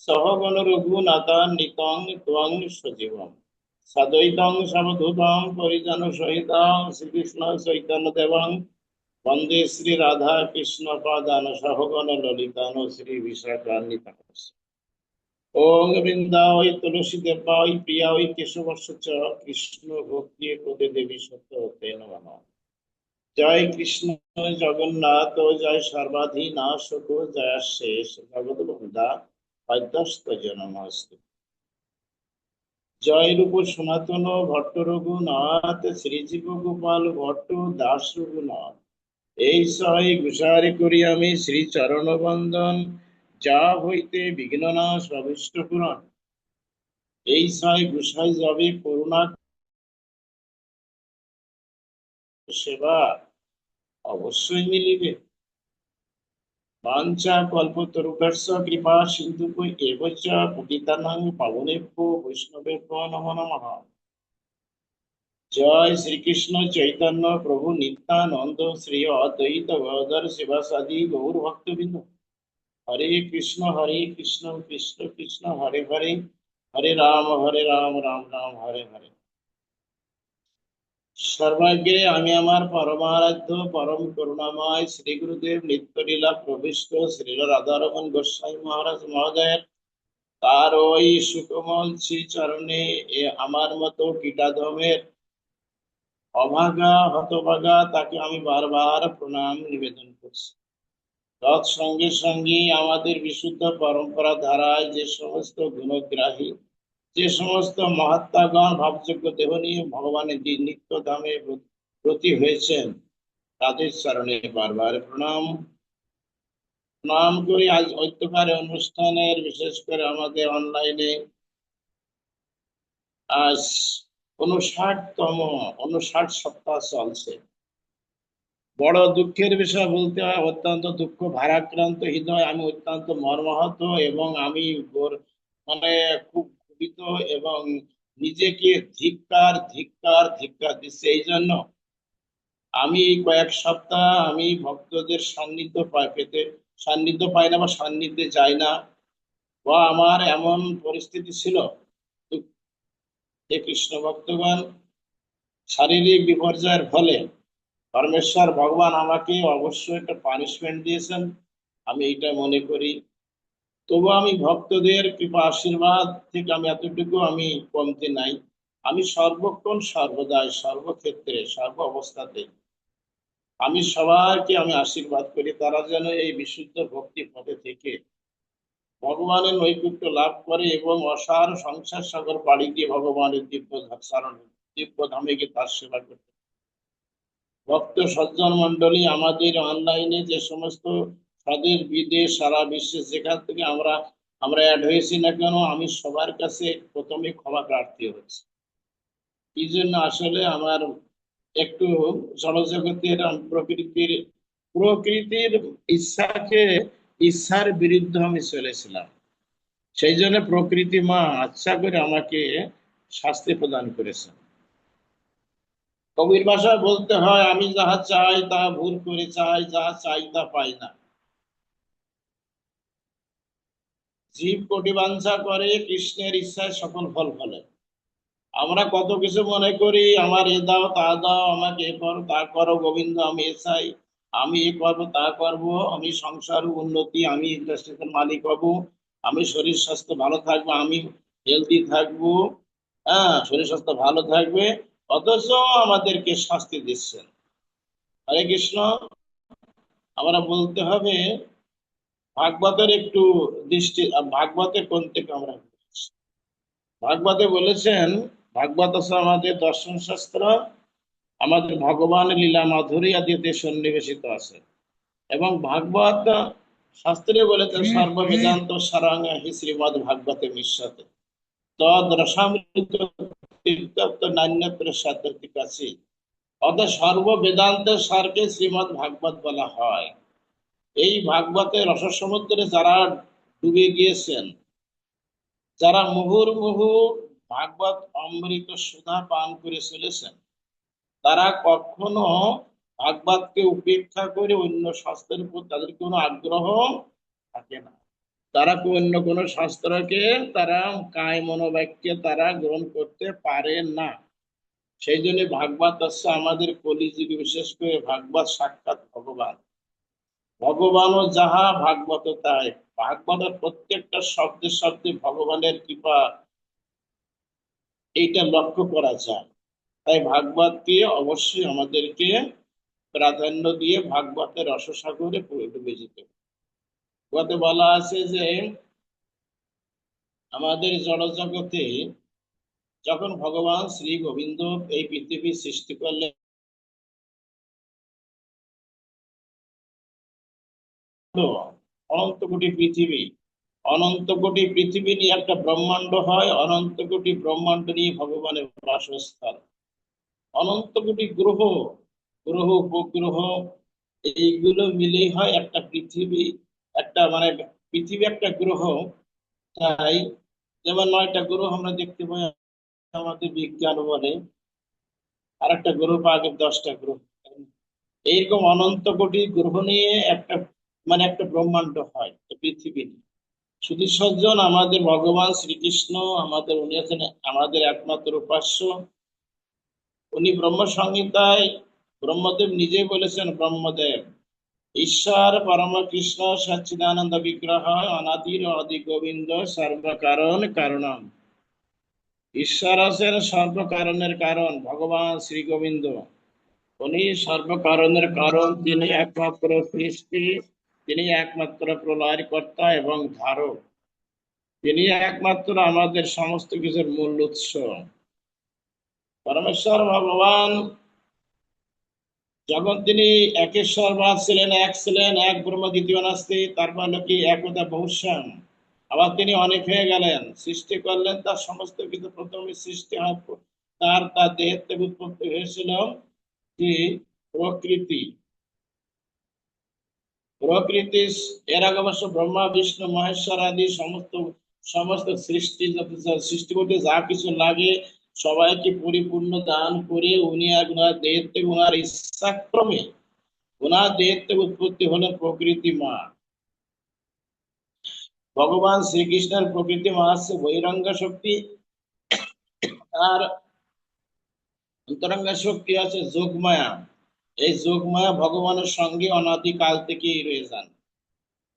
সহগণ রঘুনাথান্বিতং ত্বং সজীবম সদৈতং সবধূতং পরিজন সহিতং শ্রীকৃষ্ণ চৈতন্য দেবং বন্দে শ্রী রাধা কৃষ্ণ পাদান সহগণ ললিতান শ্রী বিশাখান্বিতাং। ওং বৃন্দাবৈ তুলসী দেবায় প্রিয়ায় কেশবর্ষ চ কৃষ্ণ ভক্তি প্রদে দেবী সত্য তে নমঃ। জয় কৃষ্ণ জগন্নাথ জয় সর্বাধিনাশক জয় শেষ জগদ্বন্ধা অধ্যস্ত জনমস্তু। জয় রূপ সনাতন ভট্ট রঘুনাথ শ্রীজীব গোপাল ভট্ট দাস রঘুনাথ এই সহায় গুসারি করি আমি শ্রী চরণ বন্দন যা হইতে বিঘ্ননাশ অভিষ্ট পুরাণ। এই সহায় গুসাই যাবে করুণা সেবা অবশ্যই মিলিবে। বাঞ্ছা কল্পতরুভ্যশ্চ কৃপা সিন্ধুক এব চ পতিতানাং পাবনেভ্যো বৈষ্ণবেভ্যো নমো নমঃ। জয় শ্রীকৃষ্ণ চৈতন্য প্রভু নিত্যানন্দ শ্রী অদ্বৈত গদাধর শিবাসাদি গৌর ভক্তবৃন্দ। হরে কৃষ্ণ কৃষ্ণ কৃষ্ণ হরে হরে, হরে রাম রাম রাম হরে হরে। সর্বাগ্রে আমি আমার পরমারাধ্য পরম করুণাময় শ্রী গুরুদেব নিত্যলীলা প্রবিষ্ট শ্রীল রাধারমণ গোস্বামী মহারাজ মহোদয়ের তার ওই সুকমল শ্রী চরণে আমার মতো কীটাধমের অভাগা হতভাগা তাকে আমি বারবার প্রণাম নিবেদন করছি। তৎসঙ্গে সঙ্গে আমাদের বিশুদ্ধ পরম্পরা ধারায় যে সমস্ত গুণগ্রাহী, যে সমস্ত মহাত্মাগণ ভাবযোগ্য দেহ নিয়ে ভগবানের নিত্য ধামে ব্রতী হয়েছেন, তাদের চরণে বারবার প্রণাম প্রণাম করি। আজ ঐক্যকার অনুষ্ঠানের বিশেষ করে আমাদের অনলাইনে আজ 59 সপ্তাহ চলছে। বড় দুঃখের বিষয় বলতে হয়, অত্যন্ত দুঃখ ভারাক্রান্ত হৃদয়, আমি অত্যন্ত মর্মাহত এবং আমি মানে খুব ক্ষুব্ধ এবং নিজেকে ধিক্কার ধিক্কার ধিক্কার দিচ্ছে। এই জন্য আমি কয়েক সপ্তাহ আমি ভক্তদের সান্নিধ্য পাই না বা সান্নিধ্যে যাই না, বা আমার এমন পরিস্থিতি ছিল। কৃষ্ণ ভক্তগণ, শারীরিক বিপর্যয়ের ফলে পরমেশ্বর ভগবান আমাকে অবশ্যই একটা পানিশমেন্ট দিয়েছেন, আমি এইটা মনে করি। তবু আমি ভক্তদের কৃপা আশীর্বাদ থেকে আমি এতটুকু আমি কমতে নাই। আমি সর্বক্ষণ সর্বদাই সর্বক্ষেত্রে সর্ব অবস্থাতে আমি সবাইকে আমি আশীর্বাদ করি তারা যেন এই বিশুদ্ধ ভক্তি পথে থেকে ভগবানের নৈকট্য লাভ করে এবং অসার সংসার সাগর পাড়ি দিয়ে ভগবানের দিব্য ধামে গিয়ে তার সেবা করতে। ভক্ত সজ্জন মন্ডলী, আমাদের অনলাইনে যে সমস্ত স্বদেশ বিদেশ সারা বিশ্বে যেখান থেকে আমরা অ্যাড হয়েছি না কেন, আমি সবার কাছে প্রথমে ক্ষমা প্রার্থী হচ্ছি। এই জন্য আসলে আমার একটু জড়জগতের প্রকৃতির ইচ্ছার বিরুদ্ধে আমি চলেছিলাম। সেই জন্য প্রকৃতি মা আচ্ছা করে আমাকে শাস্তি প্রদান করেছেন। কবির ভাষায় বলতে হয়, আমি যাহা চাই তা ভুল করে চাই, যাহা চাই তা পাই না। জীব কোটি বাঞ্ছা করে, কৃষ্ণের ইচ্ছায় সকল ফল ফলে। আমরা কত কিছু মনে করি, আমার এ দাও তা দাও, আমাকে এ করো তা করো গোবিন্দ, আমি এ চাই, আমি এ করবো তা করবো, আমি সংসার উন্নতি, আমি ইন্ডাস্ট্রিতে মালিক হবো, আমি শরীর স্বাস্থ্য ভালো থাকবো, আমি হেলদি থাকবো। হ্যাঁ, শরীর স্বাস্থ্য ভালো থাকবে, অথচ আমাদেরকে শাস্তি দিচ্ছেন। হরে কৃষ্ণ। আমরা বলতে হবে ভাগবতের একটু দৃষ্টি, ভাগবতের কোন থেকে আমরা ভাগবতে বলেছেন, ভাগবত আমাদের দর্শন শাস্ত্র, আমাদের ভগবান লীলা মাধুরী আদিতে সন্নিবেশিত আছে। এবং ভাগবত শাস্ত্রে বলেছেন সর্ববেদান্ত সারাং হি শ্রীমদ ভাগবতে মিশ্যতে তদ রসামৃত তীর্থ নান্যত্র সাধ্যতি কাছে। অর্থাৎ সর্ববেদান্তের সারকে শ্রীমদ ভাগবত বলা হয়। এই ভাগবতের রসসমুদ্রে যারা ডুবে গিয়েছেন, যারা মুহুর্মুহু ভাগবত অমৃত সুধা পান করে চলেছেন, তারা কখনো ভাগবতকে উপেক্ষা করে অন্য শাস্ত্রের উপর তাদের কোনো আগ্রহ থাকে না। তারা অন্য কোন শাস্ত্রকে তারা কায় মনোবাক্যে তারা গ্রহণ করতে পারে না। সেই জন্য ভাগবত হচ্ছে আমাদের কলিযুগে, বিশেষ করে ভাগবত সাক্ষাৎ ভগবান। ভগবানও যাহা ভাগবত তাই। ভাগবতের প্রত্যেকটা শব্দে শব্দে ভগবানের কৃপা এইটা লক্ষ্য করা যায়। তাই ভাগবতকে অবশ্যই আমাদেরকে প্রাধান্য দিয়ে ভাগবতের রসসাগরে ডুবে যেতে হবে। ভাগবতে বলা আছে যে আমাদের জড়জগতে যখন ভগবান শ্রী গোবিন্দ এই পৃথিবী সৃষ্টি করলেন, অনন্ত কোটি পৃথিবী, অনন্ত কোটি পৃথিবী নিয়ে একটা ব্রহ্মাণ্ড হয়, অনন্ত কোটি ব্রহ্মাণ্ড নিয়ে ভগবানের বাসস্থান, অনন্ত কোটি গ্রহ, গ্রহ উপগ্রহ, এইগুলো মিলেই হয় একটা পৃথিবী। একটা মানে পৃথিবী একটা গ্রহ। তাই যেমন 9টা গ্রহ আমরা দেখতে পাই আমাদের বিজ্ঞান বলে, আর একটা গ্রহ আগে 10টা গ্রহ। এইরকম অনন্ত কোটি গ্রহ নিয়ে একটা একটা ব্রহ্মাণ্ড হয় পৃথিবী নিয়ে। শুধু সজ্জন আমাদের ভগবান শ্রীকৃষ্ণ, উনি আছেন আমাদের একমাত্র উপাস্য। উনি ব্রহ্ম সংহিতায় ব্রহ্মদেব নিজে বলেছেন, ব্রহ্মদেব ঈশ্বর পরম কৃষ্ণ সচ্চিদানন্দ বিগ্রহ অনাদির আদি গোবিন্দ সর্বকারণ কারণম। ঈশ্বর আছেন সর্বকারণের কারণ, ভগবান শ্রী গোবিন্দ। উনি সর্বকারণের কারণ, তিনি একমাত্র সৃষ্টি, তিনি একমাত্র প্রলয়ের কর্তা এবং ধারক, তিনি একমাত্র আমাদের সমস্ত কিছুর মূল উৎস। পরমেশ্বর ভগবান যখন তিনি একেশ্বরবাদ ছিলেন, এক ছিলেন, এক ব্রহ্ম দ্বিতীয় নাস্তি, তারপর হলো কি একতা বহুশ্যাম। আবার তিনি অনেক হয়ে গেলেন, সৃষ্টি করলেন, তার সমস্ত কিছু প্রথমে সৃষ্টি হয়, তার দেহের থেকে উৎপত্তি হয়েছিল কি প্রকৃতি। প্রকৃতি এর আগে অবশ্য ব্রহ্মা বিষ্ণু মহেশ্বর আদি সমস্ত সমস্ত সৃষ্টি সৃষ্টি করতে যা কিছু লাগে সবাইকে পরিপূর্ণ দান করে উনি ওনার দেহের থেকে ওনার ইচ্ছাক্রমে ওনার দেহের থেকে উৎপত্তি হলেন প্রকৃতি মা। ভগবান শ্রীকৃষ্ণের প্রকৃতি মা আছে বহিরঙ্গ শক্তি, আর অন্তরঙ্গ শক্তি আছে যোগমায়া। এই যোগমায়া ভগবানের সঙ্গে অনাদিকাল থেকেই রয়ে যান,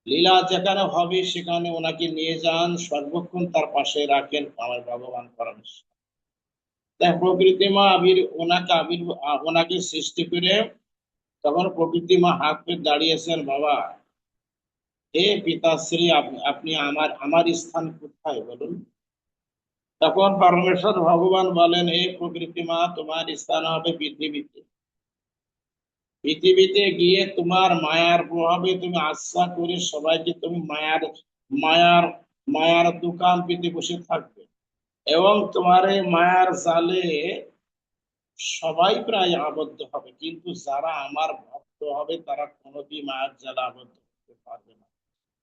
লীলা যেখানে হবে সেখানে ওনাকে নিয়ে যান, সর্বক্ষণ তার পাশে রাখেন আমার ভগবান পরমেশ্বর। তাই প্রকৃতি মা ওনাকে সৃষ্টি করে তখন প্রকৃতি মা হাত পেয়ে দাঁড়িয়েছেন, বাবা হে পিতাশ্রী, আপনি আপনি আমার স্থান কোথায় বলুন। তখন পরমেশ্বর ভগবান বলেন, হে প্রকৃতি মা, তোমার স্থান হবে পৃথিবীতে। পৃথিবীতে গিয়ে তোমার মায়ার প্রভাবে তুমি আশ্রা করে সবাইকে তুমি মায়ার মায়ার মায়ার দোকান পেতে বসে থাকবে, এবং তোমার এই মায়ার জালে সবাই প্রায় আবদ্ধ হবে, কিন্তু যারা আমার ভক্ত হবে তারা কোনোদিন মায়ার জালে আবদ্ধ হতে পারবে না,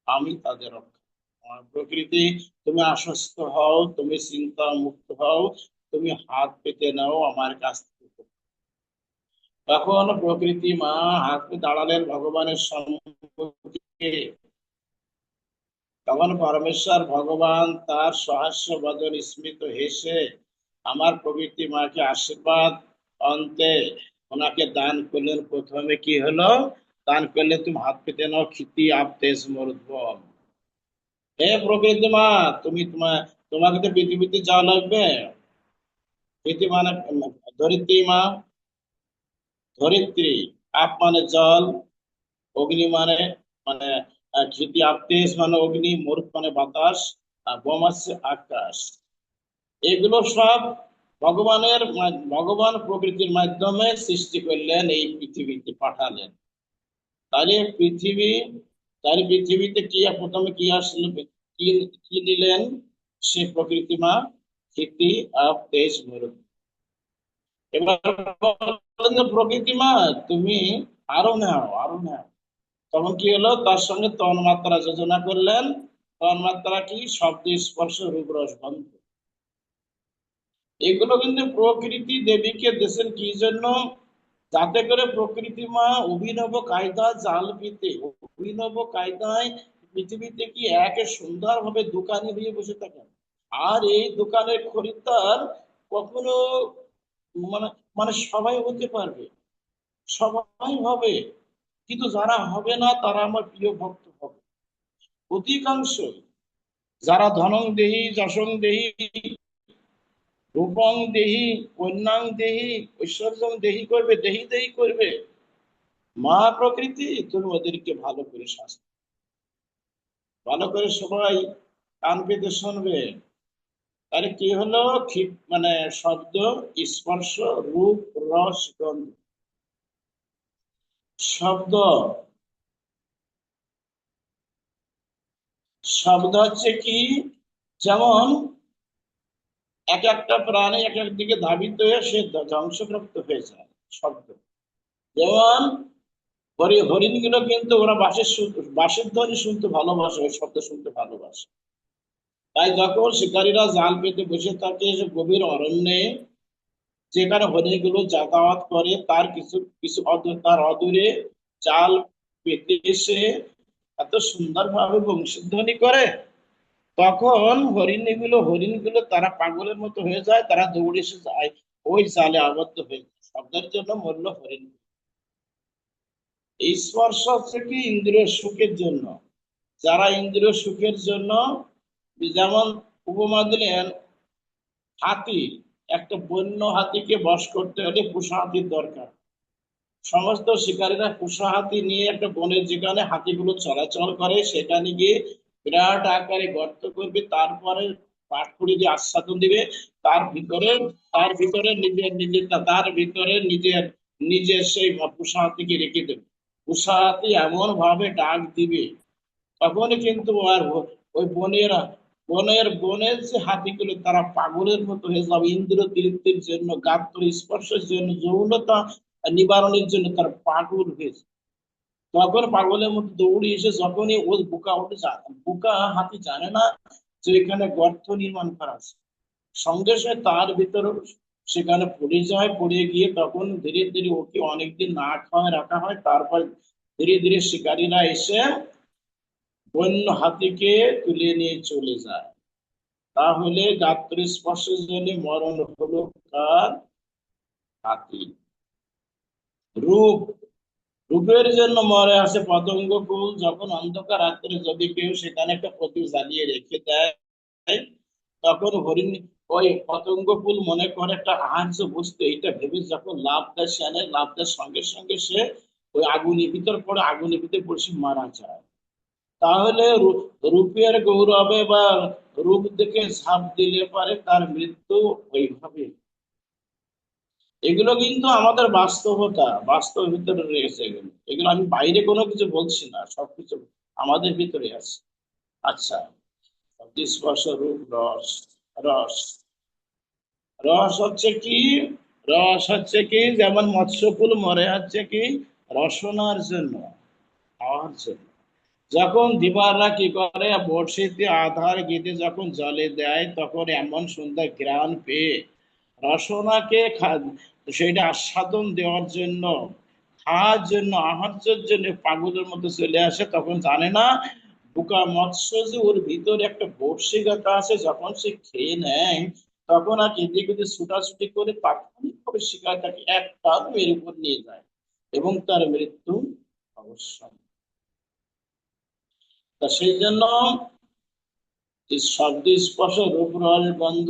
আমি তাদের রক্ষা। আমার প্রকৃতি, তুমি আশ্বস্ত হও, তুমি চিন্তা মুক্ত হও, তুমি হাত পেতে নাও আমার কাছ থেকে। তখন প্রকৃতি মা হাত পেতে দাঁড়ালেন ভগবানের সম্মুখে। তখন পরমেশ্বর ভগবান তার সহাস্য বদন স্মিত হেসে আমার প্রকৃতি মাকে আশীর্বাদ অন্তে ওনাকে দান করলেন। প্রথমে কি হলো, দান করলে তুমি হাত পেতে নাও, ক্ষিতি আপ তেজ মরুদ্ভব। হে প্রকৃতি মা, তোমাকে তো পৃথিবীতে যাওয়া লাগবে। পৃথিবী মানে ধরিত্রী মা, ধরিত্রী, আপ মানে জল, অগ্নি মানে মানে ক্ষিতি আপ তেজ মানে অগ্নি, মরুত মানে বাতাস, আর বোম আছে আকাশ। এগুলো সব ভগবান প্রকৃতির মাধ্যমে সৃষ্টি করলেন, এই পৃথিবীতে পাঠালেন। তাহলে পৃথিবী তাহলে পৃথিবীতে কি প্রথমে কি আসলো, কি কি নিলেন, সে প্রকৃতি মা, ক্ষিতি আপ তেজ মরুত। এবার বললেন যে, প্রকৃতি মা তুমি আরো নাও, আরো নাও। তখন কি হলো, তার সঙ্গে তন্মাত্রা যোজনা করলেন। তন্মাত্রা কি, শব্দ স্পর্শ রূপ রস গন্ধ। এগুলো কিন্তু প্রকৃতি দেবীকে দিয়েছেন কি জন্য, যাতে করে প্রকৃতি মা অভিনব কায়দা জাল পেতে, অভিনব কায়দায় পৃথিবীতে কি একে সুন্দরভাবে দোকানে হয়ে বসে থাকেন? আর এই দোকানের খরিদ্দার কখনো মানে মানে সবাই হতে পারবে, সবাই হবে, কিন্তু যারা হবে না তারা আমার প্রিয় ভক্ত হবে অধিকাংশ। যারা ধনং দেহি যশং দেহি রূপং দেহি কন্যাং দেহি ঐশ্বর্যং দেহি করবে, দেহি দেহি করবে, মা প্রকৃতি তুমি ওদেরকে ভালো করে শাস্তি, ভালো করে সবাই কান পেতে শুনবে। তাহলে কি হলো? মানে শব্দ, স্পর্শ, রূপ, রস, গন্ধ। শব্দ, শব্দ হচ্ছে কি, যেমন এক একটা প্রাণী এক এক দিকে ধাবিত হয়ে সে ধ্বংসপ্রাপ্ত হয়ে যায়। শব্দ যেমন হরিণ গুলো কিন্তু ওরা বাঁশের ধ্বনি শুনতে ভালোবাসে, ওই শব্দ শুনতে ভালোবাসে। তাই যখন শিকারীরা জাল পেতে বসে থাকে যে গভীর অরণ্যে, যেখানে হরিণগুলো যাতায়াত করে, তার কিছু কিছু তার অদূরে জাল পেতে এসে এত সুন্দরভাবে বংশীধ্বনি করে, তখন হরিণগুলো তারা পাগলের মতো হয়ে যায়, তারা দৌড়ে এসে যায়, ওই জালে আবদ্ধ হয়ে যায়। শব্দের জন্য মরল হরিণ। এই স্পর্শ হচ্ছে কি ইন্দ্রিয় সুখের জন্য। যারা ইন্দ্রিয় সুখের জন্য, যেমন উপমা দিলেন হাতি, একটা বন্য হাতিকে বশ করতে হলে পোষা হাতির দরকার। সমস্ত শিকারীরা পোষা হাতি নিয়ে একটা বনের, যেখানে হাতিগুলো চলাচল করে, সেখানে গিয়ে বিরাট আকারে গর্ত করবে, তারপরে পাটখড়ি দিয়ে আচ্ছাদন দিবে, তার ভিতরে তার ভিতরে তার ভিতরে নিজের সেই পোষা হাতিকে রেখে দেবে। পোষা হাতি এমন ভাবে ডাক দিবে, তখনই কিন্তু আর ওই বনের যে হাতিগুলো তারা পাগলের মতো হয়ে যাবে, ইন্দ্র তৃপ্তির জন্য, গাত্র স্পর্শের জন্য, যৌনতা নিবারণের জন্য তারা পাগল হয়েছে। তখন পাগলের মতো দৌড়ে এসে যখনই ওই বোকা হাতি জানে না যে এখানে গর্ত নির্মাণ করা আছে, সঙ্গে সঙ্গে তার ভিতরে সেখানে পড়ে যায়। পড়ে গিয়ে তখন ধীরে ধীরে ওকে অনেকদিন না খাওয়ায় রাখা হয়, তারপর ধীরে ধীরে শিকারীরা এসে বন্য হাতিকে তুলে নিয়ে চলে যায়। তাহলে গাত্র স্পর্শের জন্য মরণ হলো কার? হাতি। রূপ, রূপের জন্য মরে আসে পতঙ্গ কুল। যখন অন্ধকার রাত্রে যদি কেউ সেখানে একটা প্রদীপ জ্বালিয়ে রেখে দেয়, তখন হরিণ ওই পতঙ্গ কুল মনে করে একটা আহার্য বস্তু, এইটা ভেবে যখন লাভ দেয়, সেখানে লাভ দেওয়ার সঙ্গে সঙ্গে সে ওই আগুনের ভিতর পড়ে, আগুনের ভিতরে পড়ে সে মারা যায়। তাহলে রূপের গৌরবে বা রূপ দেখে ঝাঁপ দিলে পারে তার মৃত্যু ওইভাবে। এগুলো কিন্তু আমাদের বাস্তবতা, বাস্তবের ভিতরে রয়েছে। এগুলো এগুলো আমি বাইরে কোনো কিছু বলছি না, সবকিছু আমাদের ভিতরে আছে। আচ্ছা, স্পর্শ, রূপ, রস। রস, রস হচ্ছে কি? রস হচ্ছে কি, যেমন মৎস্যকুল মরে হচ্ছে কি রসনার জন্য, খাওয়ার জন্য। যখন দিবাররা কি করে, বড়শিতে আধার গেঁথে যখন জলে দেয়, তখন এমন সুন্দর ঘ্রাণ পেয়ে রসনাকে সেটা আস্বাদন দেওয়ার জন্য, খাওয়ার জন্য, আহার্যের জন্য পাগলের মতো চলে আসে। তখন জানে না বোকা মৎস্য যে ওর ভিতরে একটা বড়শি গাঁথা আছে, যখন সে খেয়ে নেয়, তখন আর এদিক ওদিক ছুটাছুটি করে তাৎক্ষণিকভাবে শিকারটাকে এক টান এর উপর নিয়ে যায় এবং তার মৃত্যু অবশ্যই। তা সেই জন্য এই শব্দ, স্পর্শ, রূপ, রস, গন্ধ।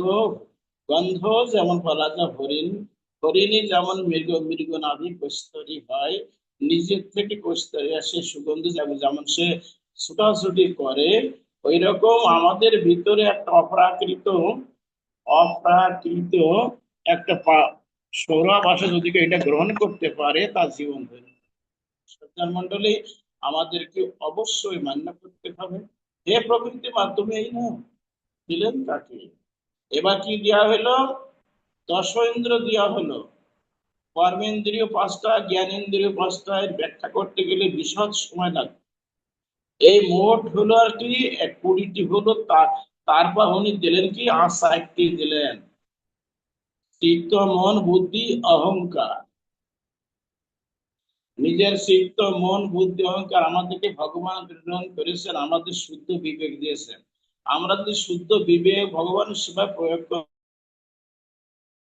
গন্ধ যেমন বলা যায় হরিণ, হরিণী যেমন মৃগ নাভি কস্তরী হয়, নিজের থেকে কস্তরী আসে সুগন্ধি, যেমন সে ছুটাছুটি করে, ওই রকম আমাদের ভিতরে একটা অপ্রাকৃত অপ্রাকৃত একটা সৌরভ আসে, যদি কেউ এটা গ্রহণ করতে পারে তার জীবন ধরে। সজ্জন মন্ডলী, আমাদেরকে অবশ্যই মান্য করতে হবে। হে প্রকৃতির মাধ্যমে এই না দিলেন তাকে। এবার কি দেওয়া হলো? দশ ইন্দ্র দেওয়া হলো। কর্মেন্দ্রিয় পাঁচটা, জ্ঞানেন্দ্রিয় পাঁচটা, এর ব্যাখ্যা করতে গেলে বিশদ সময় লাগবে। এই মোট হলো আর কি 20টি হলো। তারপর উনি দিলেন কি, আর 60টি দিলেন। চিত্ত, মন, বুদ্ধি, অহংকার। নিজের চিত্ত মন বুদ্ধি অহংকার আমাদেরকে ভগবান প্রেরণ করেছেন, আমাদের শুদ্ধ বিবেক দিয়েছেন। আমরা যদি শুদ্ধ বিবেক ভগবানের সেবায় প্রয়োগ করি,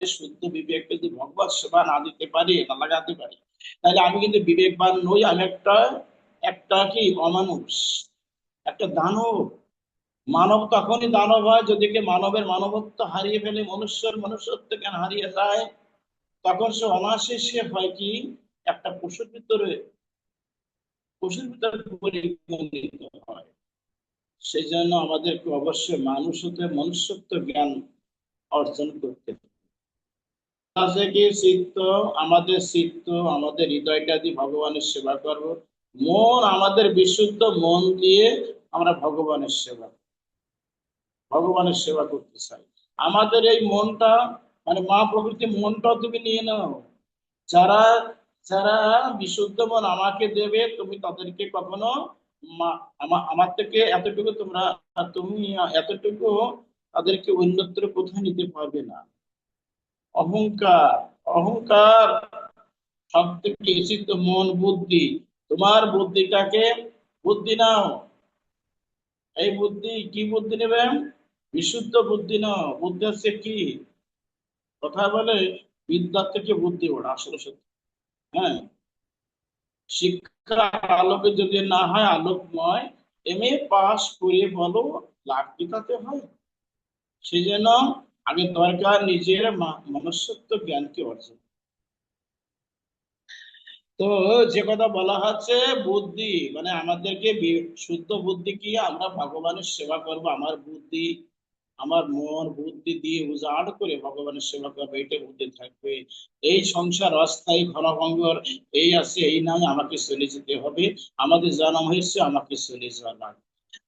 শুদ্ধ বিবেক যদি ভগবত সেবা না দিতে পারি, না লাগাতে পারি, তাহলে আমি কিন্তু বিবেকবান নই, আমি একটা একটা কি অমানুষ, একটা দানব। মানব তখনই দানব হয় যদি কি মানবের মানবত্ব হারিয়ে ফেলে, মনুষ্যের মনুষ্যত্ব জ্ঞান হারিয়ে যায়, তখন সে অনায়াসে সে হয় কি একটা পশুর ভিতরে পরিগণিত হয়। সেই জন্য আমাদেরকে অবশ্যই মানুষ হতে মনুষ্যত্ব জ্ঞান অর্জন করতে হবে। আছে কি চিত্ত, আমাদের চিত্ত আমাদের হৃদয়টা দিয়ে ভগবানের সেবা করব। মন আমাদের বিশুদ্ধ মন দিয়ে আমরা ভগবানের সেবা করতে চাই। আমাদের এই মনটা মানে মা প্রকৃতি মনটাও তুমি নিয়ে নাও। যারা যারা বিশুদ্ধ মন আমাকে দেবে, তুমি তাদেরকে কখনো আমার থেকে এতটুকু তুমি এতটুকু তাদেরকে অন্যত্র কোথাও নিতে পারবে না। অহংকার, অহংকার সব থেকে এসিত মন বুদ্ধি। তোমার বুদ্ধিটাকে বুদ্ধি নাও। এই বুদ্ধি কি বুদ্ধি নেবে? বিশুদ্ধ বুদ্ধি নাও। বুদ্ধি হচ্ছে কি, কথা বলে বিদ্যার থেকে বুদ্ধি ওঠে, আসলে সত্যি। হ্যাঁ, শিক্ষা আলোকে যদি না হয় আলোকময়, এমএ পাস করে বলো লাখ পিতাতে হয়। সেই জন্য আগে দরকার নিজের মনুষ্যত্ব জ্ঞানকে অর্জন। তো যে কথা বলা হচ্ছে বুদ্ধি, মানে আমাদেরকে শুদ্ধ বুদ্ধি কি, আমরা ভগবানের সেবা করব, আমার বুদ্ধি আমার মন বুদ্ধি দিয়ে উজাড় করে ভগবানের সেবা করবো, এটা বুদ্ধি থাকবে। এই সংসার অস্থায়ী ঘনভঙ্গর, এই আছে এই নাই, আমাকে চলে যেতে হবে, আমাদের জন্ম হয়েছে আমাকে চলে যাওয়া লাগবে।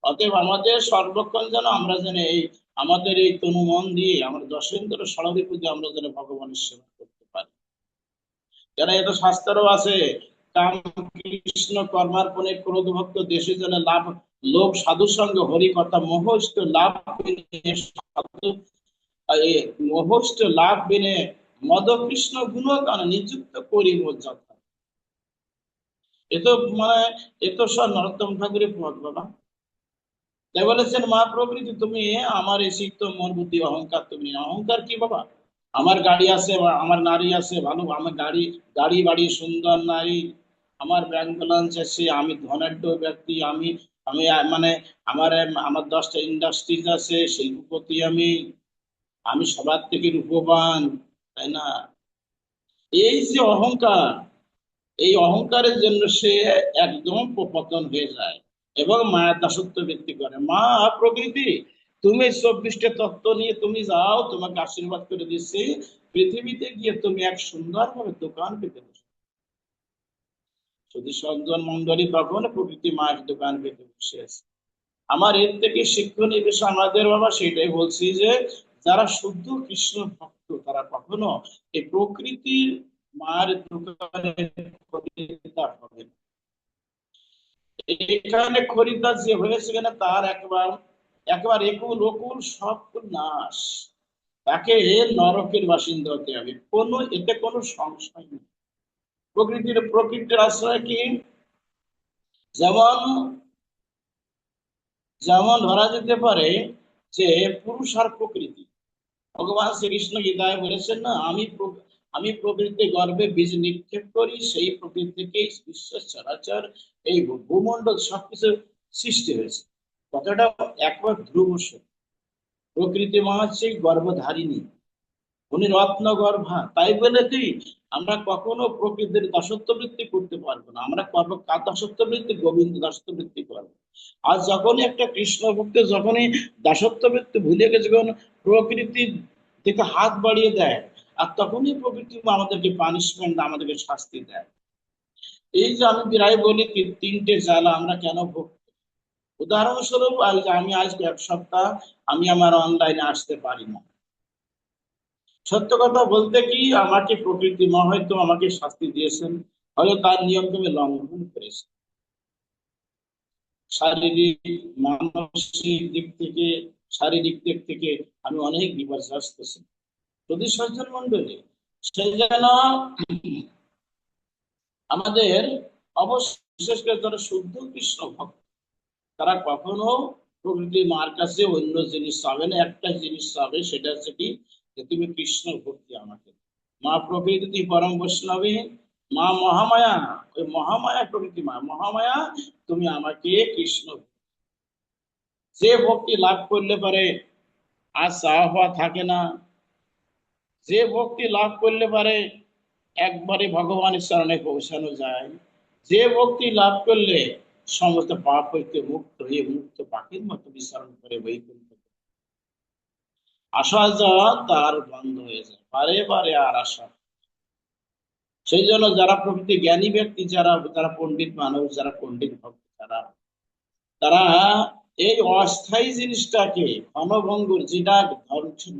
অতএব আমাদের সর্বক্ষণ যেন আমরা যেন এই আমাদের এই তনু মন দিয়ে আমরা দশেন্দ্র ষড়রিপু দিয়ে আমরা যেন ভগবানের সেবা করতে পারি। যারা এটা শাস্ত্রও আছে, কাম কৃষ্ণ কর্মার্পণে ক্রোধ ভক্ত দেশে যেন লাভ, লোভ সাধু সঙ্গ হরি কথা মোহস্ত লাভ সাধু, মোহষ্ট লাভ বিনে মদ কৃষ্ণ গুণগান নিযুক্ত করিব যথা। এ তো মানে এ তো সব নরোত্তম ঠাকুরের পথ বাবা। তাই বলেছেন মা প্রকৃতি তুমি আমার এই সিক্ত মন বুদ্ধি অহংকার তুমি অহংকার কি বাবা? আমার গাড়ি আছে বা আমার নারী আছে ভালো, আমার গাড়ি গাড়ি বাড়ি সুন্দর নারী, আমার ব্যাংক ব্যালেন্স আছে, আমি ধনাঢ্য ব্যক্তি, আমি আমি মানে আমার আমার 10টা ইন্ডাস্ট্রিজ আছে, শিল্পপতি আমি, আমি সবার থেকে রূপবান, তাই না? এই যে অহংকার, এই অহংকারের জন্য সে একদম পতন হয়ে যায় এবং মায়ের দাসত্ব বৃদ্ধি করে। মা প্রকৃতি তুমি 24টা তত্ত্ব নিয়ে তুমি যাও, তোমাকে আশীর্বাদ করে দিচ্ছি, পৃথিবীতে গিয়ে তুমি এক সুন্দরভাবে দোকান পেতে বসো। শুধু সজ্জন মন্ডলী তখন প্রকৃতি মায়ের দোকান পেতে বসে আছে। আমার এর থেকে শিক্ষণীয় বিষয় আমাদের বাবা সেটাই বলছি যে যারা শুদ্ধ কৃষ্ণ ভক্ত তারা কখনো এই প্রকৃতির মায়ের দোকানে খরিদ্দার হবে না। এখানে খরিদ্দার যে হয়েছে কিনা তার একবার একবার একুল ওকুল সব নাশ, তাকে নরকের বাসিন্দা হতে হবে, কোনো এতে কোনো সংশয় নেই। প্রকৃতির আশ্রয় কি, যেমন যেমন ধরা যেতে পারে যে পুরুষ আর প্রকৃতি। ভগবান শ্রীকৃষ্ণ গীতায় বলেছেন না, আমি প্রকৃতি গর্ভে বীজ নিক্ষেপ করি, সেই প্রকৃতি থেকেই বিশ্ব চরাচর এই ভূমণ্ডল সবকিছু সৃষ্টি হয়েছে। কথাটা একবার ধ্রুব সত্য। প্রকৃতি মা হচ্ছে গর্ভধারিণী, উনি রত্ন গর্ভা, তাই বলে কি আমরা কখনো প্রকৃতির দাসত্ব বৃত্তি করতে পারবো না। আমরা করবো কার দাসত্ব বৃত্তি? গোবিন্দ দাসত্ব বৃত্তি করবো। আর যখনই একটা কৃষ্ণ ভক্ত যখনই দাসত্ব বৃত্তি ভুলে গেছে, যখন প্রকৃতির দিকে হাত বাড়িয়ে দেয়, আর তখনই প্রকৃতি আমাদেরকে পানিশমেন্ট, আমাদেরকে শাস্তি দেয়। এই যে আমি প্রায় বলি তিনটে জ্বালা আমরা কেন ভোগ। উদাহরণস্বরূপ আমি আজ 1 সপ্তাহ আমি আমার অনলাইনে আসতে পারি না। সত্য কথা বলতে কি, আমাকে প্রকৃতি মা হয়তো আমাকে শাস্তি দিয়েছেন, হয়তো তার নিয়মকে আমি লঙ্ঘন করেছি। শারীরিক মানসিক দিক থেকে, শারীরিক দিক থেকে আমি অনেক বিপর্যস্ত ছিলাম। যদি সজ্জন মন্ডলী, সে যেন আমাদের অবশ্য বিশেষ করে যারা শুদ্ধ কৃষ্ণ ভক্ত, তারা কখনো প্রকৃতি মার কাছে অন্য জিনিস চাবে না, একটা জিনিস চাবে, সেটা হচ্ছে কি, যে তুমি কৃষ্ণ ভক্তি আমাকে দাও। মা প্রকৃতি পরম বৈষ্ণবী, মা মহামায়া, ওই মহামায়া প্রকৃতি মা মহামায়া, তুমি আমাকে কৃষ্ণ, যে ভক্তি লাভ করলে পারে আর চাওয়া পাওয়া থাকে না, যে ভক্তি লাভ করলে পারে একবারে ভগবানের চরণে পৌঁছানো যায়, যে ভক্তি লাভ করলে সমস্ত পাপ হইতে মুক্ত হয়ে মুক্ত পাখির মতো বিচরণ করে বৈকুণ্ঠ, আসা যাওয়া তার বন্ধ হয়ে যায়, বারে বারে আর আসা। সেই জন্য যারা প্রকৃতি জ্ঞানী ব্যক্তি, যারা যারা পণ্ডিত মানুষ, যারা পণ্ডিত ভক্ত, তারা তারা এই অস্থায়ী জিনিসটাকে ক্ষণভঙ্গুর, যেটা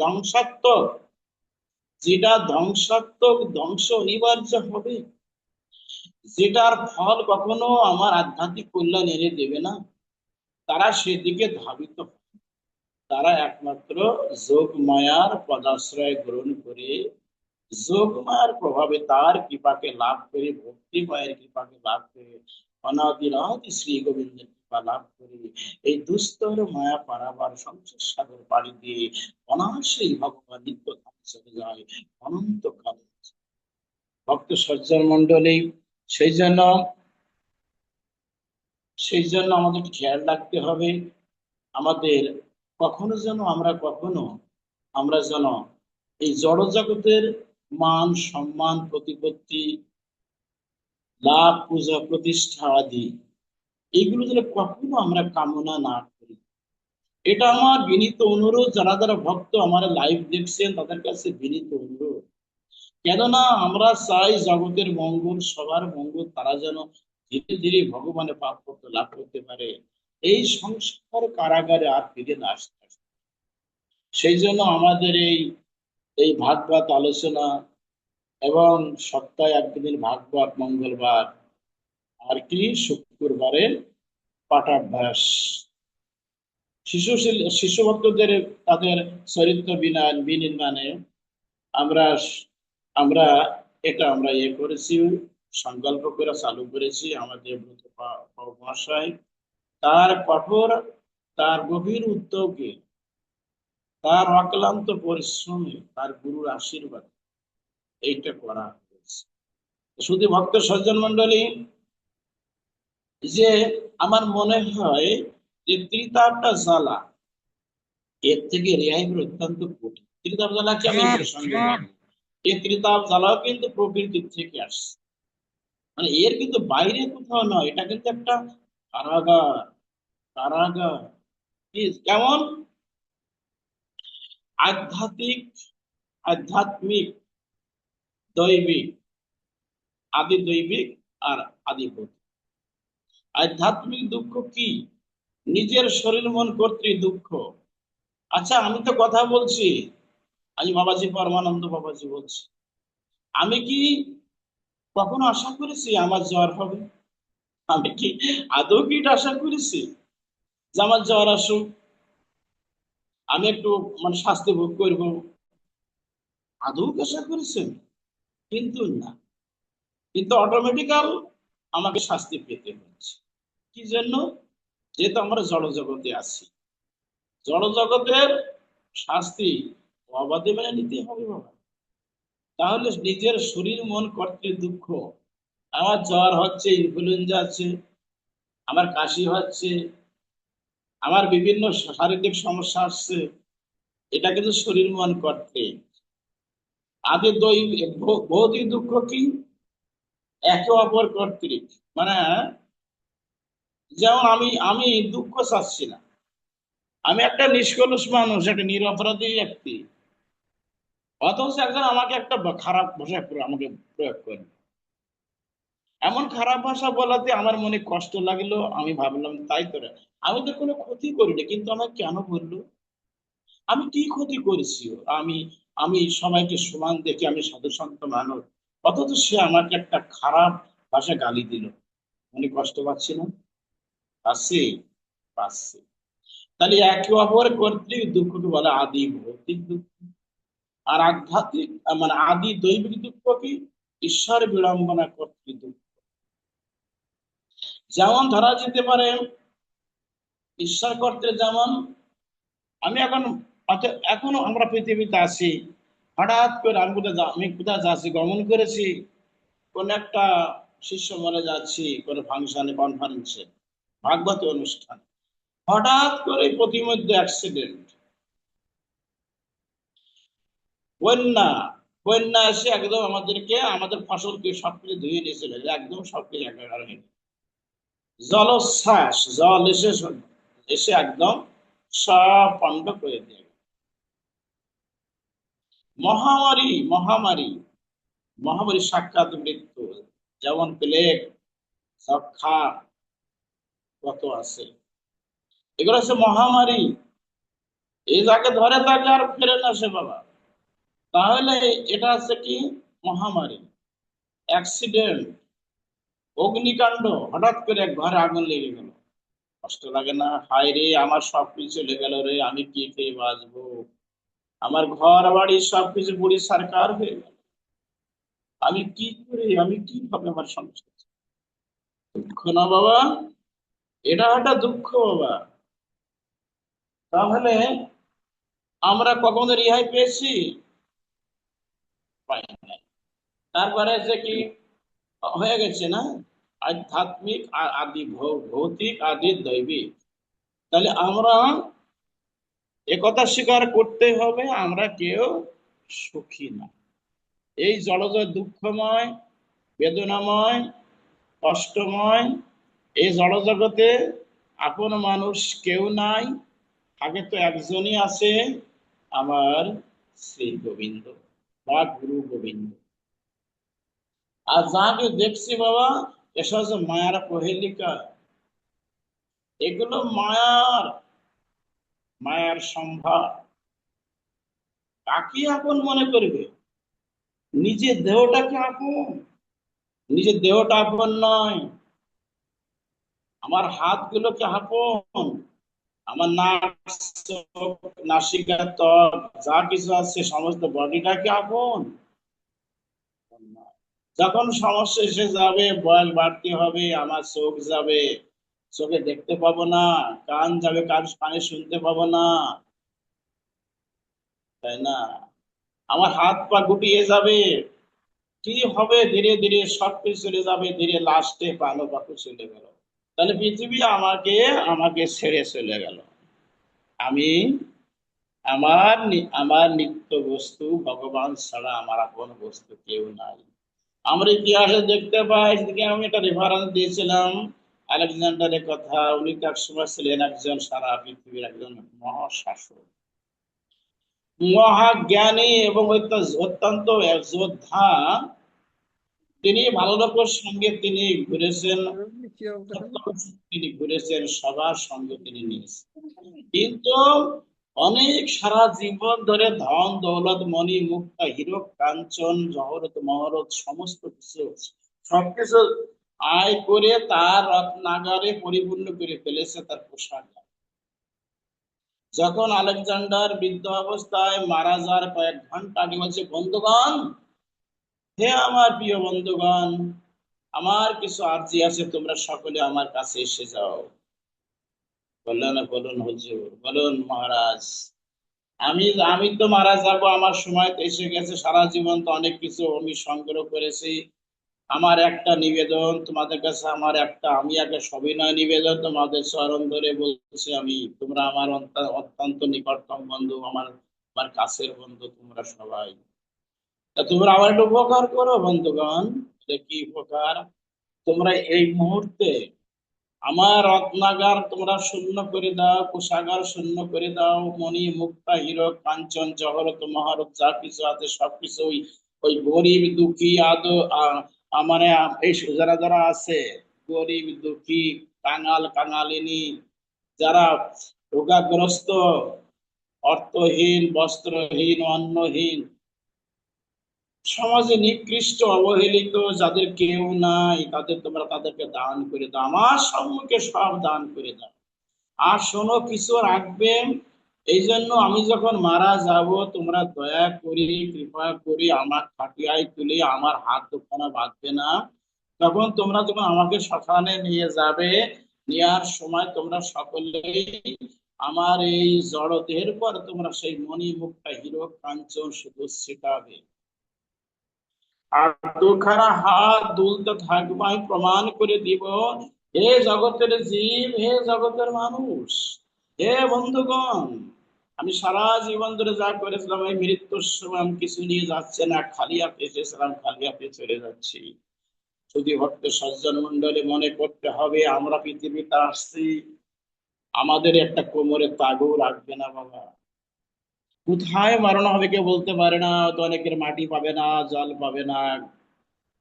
ধ্বংসাত্মক, যেটা ধ্বংসাত্মক, ধ্বংস অনিবার্য হবে, যেটার ফল কখনো আমার আধ্যাত্মিক কল্যাণ এনে দেবে না, তারা সেদিকে ধাবিত হয়। তারা একমাত্র যোগ মায়ার পদাশ্রয় গ্রহণ করে, যোগ মায়ার প্রভাবে তার কৃপাকে লাভ করে, ভক্তি মায়ের কৃপাকে লাভ করে, অনাদিরাদি শ্রী গোবিন্দের কৃপা লাভ করে এই দুস্তর মায়া পারাবার সংসার সাগর পাড়ি দিয়ে অনায়াসেই ভগবান নিত্য ধামে চলে যায় অনন্তকাল। ভক্ত সজ্জন মন্ডলী, সেই জন্য সেই জন্য আমাদের খেয়াল রাখতে হবে, আমাদের কখনো যেন আমরা যেন এই জড় জগতের মান সম্মান প্রতিপত্তি, লাভ পূজা প্রতিষ্ঠা আদি, এইগুলো যেন কখনো আমরা কামনা না করি। এটা আমার বিনীত অনুরোধ, যারা যারা ভক্ত আমার লাইভ দেখছেন তাদের কাছে বিনীত অনুরোধ। কেননা আমরা চাই জগতের মঙ্গল, সবার মঙ্গল, তারা যেন ধীরে ধীরে ভগবানের প্রাপ্য লাভ করতে পারে, এই সংসার কারাগারে আর ফিরে না আসতে পারে। সেই জন্য আমাদের এই এই ভাগবত আলোচনা, এবং সপ্তাহে একদিন ভাগবত মঙ্গলবার, আর কি শুক্রবারের পাঠাভ্যাস, শিশু শিশু ভক্তদের তাদের চরিত্র বিনির্মাণে আমরা আমরা এটা আমরা ইয়ে করেছি, সংকল্প করে চালু করেছি। আমাদের ব্রত মহাশয় তার কঠোর, তার গভীর উদ্যোগে, তার অক্লান্ত পরিশ্রমে, তার গুরুর আশীর্বাদ এইটা করা হয়েছে। শুধু ভক্ত সজ্জন মন্ডলী, যে আমার মনে হয় যে ত্রিতাপটা জ্বালা, এর থেকে রেহাই পেতে অত্যন্ত কঠিন। ত্রিতাপ জ্বালাকে আমি প্রসঙ্গে বলবো, এই ত্রিতাপ জ্বালাও কিন্তু প্রকৃতির থেকে আসছে, মানে এর কিন্তু বাইরে কোথাও নয়, এটা কিন্তু একটা কারাগার, কারাগার। কেমন আধ্যাত্মিক, আধ্যাত্মিক, দৈবিক, আদি দৈবিক আর আদি ভৌতিক। আধ্যাত্মিক দুঃখ কি? নিজের শরীর মন কর্তৃক দুঃখ। আচ্ছা, আমি তো কথা বলছি, আমি বাবাজি পরমানন্দ বাবাজি বলছি, আমি কি কখনো আশা করেছি আমার জ্বর হবে? আমি কি আদৌ কি এটা আশা করেছি যে আমার জ্বর আসুক, আমি একটু মানে শাস্তি ভোগ করবো? আদৌ কি আশা করেছেন? কিন্তু না, কিন্তু অটোমেটিক্যাল আমাকে শাস্তি পেতে হচ্ছে। কি জন্য? যেহেতু আমরা জড় জগতে আছি, জড় জগতের শাস্তি অবাধে মেনে নিতে হবে বাবা। তাহলে নিজের শরীর মন কর্তৃক দুঃখ, আমার জ্বর হচ্ছে, ইনফ্লুয়েঞ্জা আছে, আমার কাশি হচ্ছে, আমার বিভিন্ন শারীরিক সমস্যা আসছে, এটা কিন্তু শরীর মন কর্তৃক। আগে ভৌতিক দুঃখ কি? একে অপর কর্তৃক, মানে যেমন আমি আমি দুঃখ চাচ্ছি না, আমি একটা নিষ্কলুষ মানুষ, একটা নিরপরাধী ব্যক্তি, অথচ একজন আমাকে একটা খারাপ ভাষা আমাকে প্রয়োগ করে, এমন খারাপ ভাষা বলাতে আমার মনে কষ্ট লাগলো। আমি ভাবলাম তাই করে, আমি তো কোনো ক্ষতি করিনি, কিন্তু আমাকে কেন বললো? আমি কি ক্ষতি করেছি ওর? আমি আমি সবাইকে সমান দেখে, আমি সাধু সন্ত মানুষ, অথচ সে আমাকে একটা খারাপ ভাষা গালি দিল, মনে কষ্ট পাচ্ছি না? পাচ্ছি, পাচ্ছি। তাহলে একে অপর কর্তৃক দুঃখকে বলে আদি ভৌতিক দুঃখ। আর আধ্যাত্মিক মানে আদি দৈবিক দুঃখ কি? ঈশ্বর বিড়ম্বনা কর্তৃক দুঃখ। যেমন ধরা যেতে পারে ঈশ্বর করতে, যেমন আমি এখন এখনো আমরা পৃথিবীতে আছি, হঠাৎ করে আমি কোথায় যাচ্ছি, গমন করেছি কোন একটা শিষ্য মনে যাচ্ছি কোন ফাংশনে, কনফারেন্সে, ভাগবত অনুষ্ঠান, হঠাৎ করে প্রতিমধ্যে অ্যাক্সিডেন্ট, বন্যা, বন্যা এসে একদম আমাদেরকে, আমাদের ফসলকে সবকিছু ধুয়ে নিয়ে চলে যায়, একদম সবকিছু একেবারে হয়ে গেল। জলোচ্ছ্বাস, জল এসে এসে একদম সব পণ্ড করে দিয়ে গেল। মহামারী, মহামারী, মহামারী সাক্ষাৎ মৃত্যু, যেমন প্লেগ, যক্ষা, কত আছে, এগুলো হচ্ছে মহামারী। এই যাকে ধরে তাকে আর ফেরে না সে বাবা। তাহলে এটা হচ্ছে কি, মহামারী, অ্যাক্সিডেন্ট, অগ্নিকাণ্ড, হঠাৎ করে এক ঘরে আগুন লেগে গেল, কষ্ট লাগে না? হায় রে, আমার সবকিছু চলে গেল রে, আমি কি খেয়ে বাঁচবো, আমার ঘর বাড়ি সবকিছু বুড়ি সরকার হয়ে গেল, আমি কি করে, আমি কিভাবে আমার সংসার, দুঃখ না বাবা, এটা একটা দুঃখ বাবা। তাহলে আমরা কখনো রেহাই পেয়েছি? পাই নাই। তারপরে যে কি হয়ে গেছে না, আধ্যাত্মিক আদি ভৌতিক আদি দৈবিক। তাহলে আমরা একথা স্বীকার করতে হবে, আমরা কেউ সুখী না। এই জড়জগৎ দুঃখময়, বেদনাময়, কষ্টময়। এই জড়জগতে আপন মানুষ কেউ নাই, থাকে তো একজনই আছে, আমার শ্রী গোবিন্দ বা গুরু গোবিন্দ। আর যাকে দেখছি বাবা, এসব হচ্ছে মায়ার প্রহেলিকা, এগুলো মায়ার, মায়ার সম্ভার। কাকে আপন মনে করবে? নিজের দেহটাকে আপন, নিজের দেহটা আপন নয়। আমার হাতগুলোকে আপন, আমার নাক, চোখ, নাসিকা, ত্বক, যা কিছু আছে সমস্ত বডিটাকে আপন। যখন সমস্যা এসে যাবে, বয়স বাড়তে হবে, আমার চোখ যাবে, চোখে দেখতে পাবো না, কান যাবে, কানে শুনতে পাবো না, তাই না? আমার হাত পা গুটিয়ে যাবে, কি হবে, ধীরে ধীরে সবকিছু চলে যাবে, ধীরে লাস্টে পালো পাখি চলে গেল। তাহলে পৃথিবী আমাকে আমাকে ছেড়ে চলে গেল। আমি আমার নিত্য বস্তু ভগবান ছাড়া আমার আপন বস্তু কেউ নাই। আমরা ইতিহাসে দেখতে পাই, সেদিকে আমি একটা রেফারেন্স দিয়েছিলাম, আলেকজান্ডারের কথা। উনি তো একসময় ছিলেন একজন সারা পৃথিবীর একজন মহাশাসক, মহাজ্ঞানী এবং অত্যন্ত যোদ্ধা। তিনি ভালো লোকের সঙ্গে তিনি ঘুরেছেন, তিনি ঘুরেছেন, সবার সঙ্গে তিনি নিয়েছেন, কিন্তু অনেক সারা জীবন ধরে ধন দৌলত মণি মুক্তা হীরক কাঞ্চন জহরত মহরত সমস্ত কিছু, সবকিছু আয় করে তার রত্নাগারে পরিপূর্ণ করে ফেলেছে তার পোশাক। যখন আলেকজান্ডার বৃদ্ধ অবস্থায় মারা যাওয়ার কয়েক ঘন্টা আগে বলছে, বন্ধুগণ, হে আমার প্রিয় বন্ধুগণ, আমার কিছু আর্জি আছে, তোমরা সকলে আমার কাছে এসে যাও। বললেন, বলুন হুজুর, বলুন মহারাজ। আমি আমি তো মারা যাব, আমার সময় তো এসে গেছে, সারা জীবন তো অনেক কিছু আমি সংগ্রহ করেছি। আমার একটা নিবেদন তোমাদের কাছে, আমার একটা, আমি একটা সবিনয় নিবেদন তোমাদের চরণ ধরে বলছি, আমি, তোমরা আমার অত্যন্ত নিকটতম বন্ধু, আমার আমার কাছের বন্ধু তোমরা সবাই। তা তোমরা আমার একটা উপকার করো বন্ধুগণ। কি উপকার? তোমরা এই মুহূর্তে আমার রত্নাগার তোমরা শূন্য করে দাও, কোষাগার শূন্য করে দাও, মণি মুক্তা হীরক কাঞ্চন জহরত মহারত যা কিছু আছে সবকিছু ওই ওই গরিব দুঃখী মানে এই যারা যারা আছে, গরিব দুঃখী, কাঙাল কাঙালিনী, যারা রোগাগ্রস্ত, অর্থহীন, বস্ত্রহীন, অন্নহীন, সমাজে নিকৃষ্ট অবহেলিত, যাদের কেউ নাই, তাদের তোমরা তাদেরকে দান করে দাও, আমার সম্মুখে সব দান করে দাও। আর শোনো, কিছু রাখবে, এই জন্য আমি যখন মারা যাব, তোমরা দয়া করি, কৃপা করি আমার খাটিয়ায় তুলে আমার হাত দুখানা বাঁধবে না, তখন তোমরা যখন আমাকে শ্মশানে নিয়ে যাবে, নেওয়ার সময় তোমরা সকলেই আমার এই জড় দেহের পর তোমরা সেই মণি মুক্তা হীরক কাঞ্চন শুধু ছিটাবে, আর দুখানা হাত দুলতে থাকবে। আমি প্রমাণ করে দিব, হে জগতের জীব, হে জগতের মানুষ, হে বন্ধুগণ, আমি সারা জীবন ধরে যা করেছিলাম এই মৃত্যুর সময় আমি কিছু নিয়ে যাচ্ছে না, খালি হাতে এসেছিলাম, খালি হাতে চলে যাচ্ছি। শুধু ভক্ত সজ্জন মন্ডলী মনে করতে হবে, আমরা পৃথিবীতে আসছি, আমাদের একটা কোমরে তাগও রাখবে না বাবা। কোথায় মারানো হবে কেউ বলতে পারে না, তো অনেকের মাটি পাবে না, জল পাবে না,